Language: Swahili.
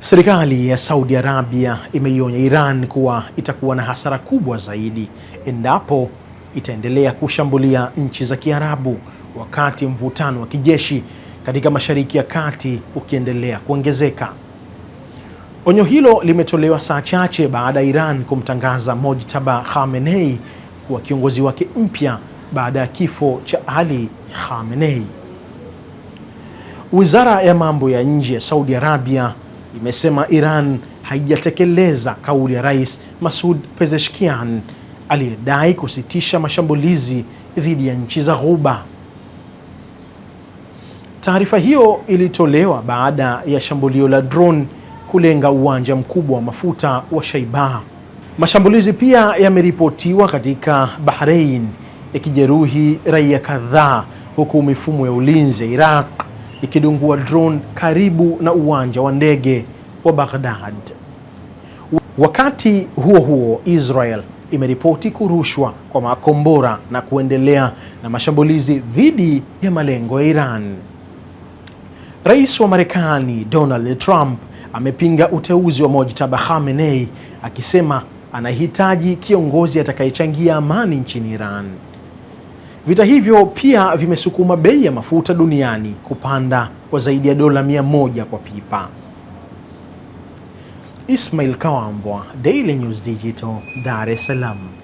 Serikali ya Saudi Arabia imeionya Iran kuwa itakuwa na hasara kubwa zaidi endapo itaendelea kushambulia nchi za Kiarabu wakati mvutano wa kijeshi katika Mashariki ya Kati ukiendelea kuongezeka. Onyo hilo limetolewa saa chache baada ya Iran kumtangaza Mojtaba Khamenei kuwa kiongozi wake mpya baada ya kifo cha Ali Khamenei. Wizara ya mambo ya nje ya Saudi Arabia imesema Iran haijatekeleza kauli ya Rais Masoud Pezeshkian aliyedai kusitisha mashambulizi dhidi ya nchi za Ghuba. Taarifa hiyo ilitolewa baada ya shambulio la drone kulenga uwanja mkubwa wa mafuta wa Shaibah. Mashambulizi pia yameripotiwa katika Bahrain yakijeruhi raia kadhaa, huku mifumo ya ulinzi ya Iraq ikidungua drone karibu na uwanja wa ndege wa Baghdad. Wakati huo huo, Israel imeripoti kurushwa kwa makombora na kuendelea na mashambulizi dhidi ya malengo ya Iran. Rais wa Marekani Donald Trump amepinga uteuzi wa Mojtaba Khamenei akisema anahitaji kiongozi atakayechangia amani nchini Iran. Vita hivyo pia vimesukuma bei ya mafuta duniani kupanda kwa zaidi ya dola 100 kwa pipa. Ismail Kawambwa, Daily News Digital, Dar es Salaam.